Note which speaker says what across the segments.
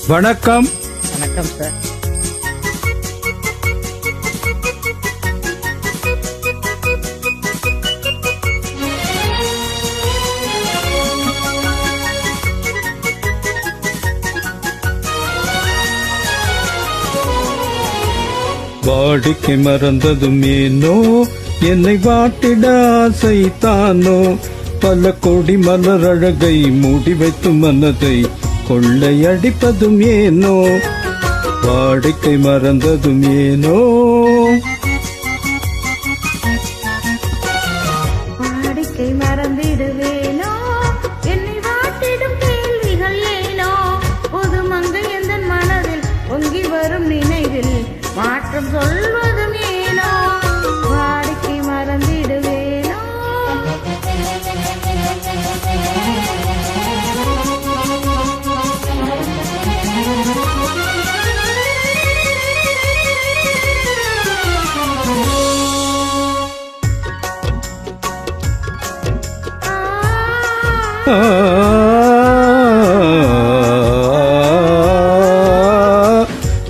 Speaker 1: வணக்கம்.
Speaker 2: வணக்கம் சார்.
Speaker 1: வாடிக்கை மறந்ததும் ஏனோ, என்னை வாட்டிட ஆசைத்தானோ, பல கோடி மலர் அழகை மூடி வைத்து மனதை கொள்ளையடிப்பதும் ஏனோ, வாடிக்கை மறந்ததும் ஏனோ.
Speaker 3: வாடிக்கை மறந்திடுவேனோ, என்னை வாட்டிடும் கேள்விகள் ஏனோ, புது மங்கை எந்த மனதில் பொங்கி வரும் நினைவில் மாற்றம் சொல்வதும் ஏனோ, வாடிக்கை மறந்திடுவேனோ.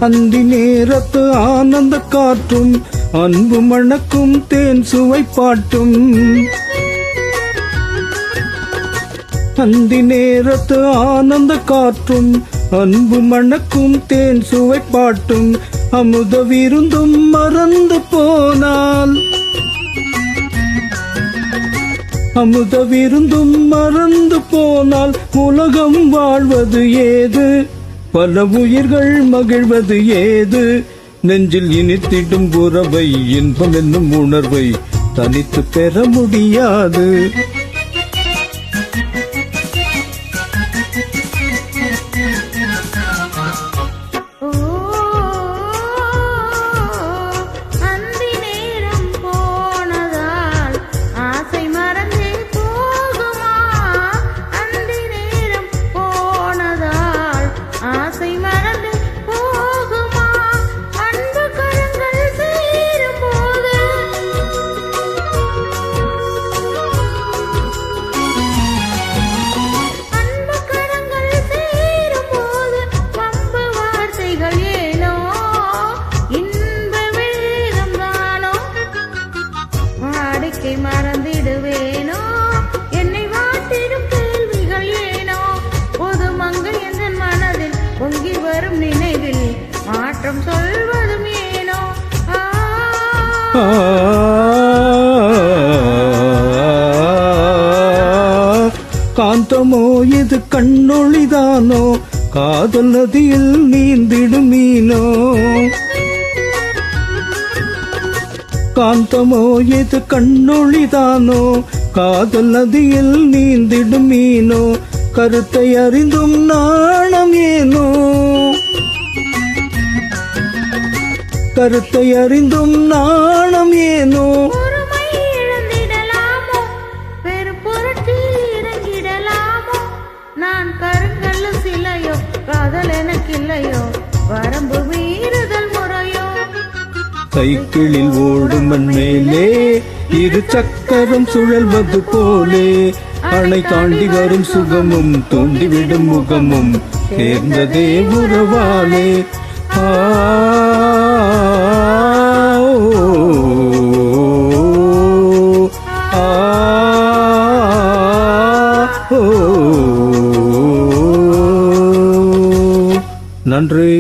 Speaker 1: அந்தி நேரத்து ஆனந்த காற்றும், அன்பு மணக்கும் தேன் சுவை பாட்டும். அந்தி நேரத்து ஆனந்த காற்றும், அன்பு மணக்கும் தேன் சுவை பாட்டும், அமுத விருந்தும் மறந்து போனால், அமுத விருந்தும் மறந்து போனால் உலகம் வாழ்வது ஏது, பல உயிர்கள் மகிழ்வது ஏது, நெஞ்சில் இனித்திடும் உறவை இன்பம் என்னும் உணர்வை தனித்து பெற முடியாது.
Speaker 3: மறந்திடுவேனோ, என்னை வாட்டிடும் கேள்விகள் ஏனோ, புது மங்கை எந்த மனதில் பொங்கி வரும் நினைவில் மாற்றம் சொல்வதும் ஏனோ.
Speaker 1: காந்தமோ இது கண்ணொளிதானோ, காதல் நதியில் நீந்திடும் மீனோ, காந்தமோ இது கண்ணொளிதானோ, காதல் நதியில் நீந்திடும் மீனோ, கருத்தை அறிந்தும் நாணம் ஏனோ, கருத்தை அறிந்தும் நாணம் ஏனோ.
Speaker 3: பொறுமை இழந்திடலாமோ, பெரு பொருட்டில் இறங்கிடலாமோ, நான் கருங்கல்லு சிலையோ, காதல் எனக்கில்லையோ, வரம்பு மீறுதல் முறையோ.
Speaker 1: சைக்கிளில் ஓடும் மண் மேலே இரு சக்கரம் சுழல்வது போலே, அணை தாண்டி வரும் சுகமும் தூண்டிவிடும் முகமும் சேர்ந்ததே உறவாலே. நன்றி.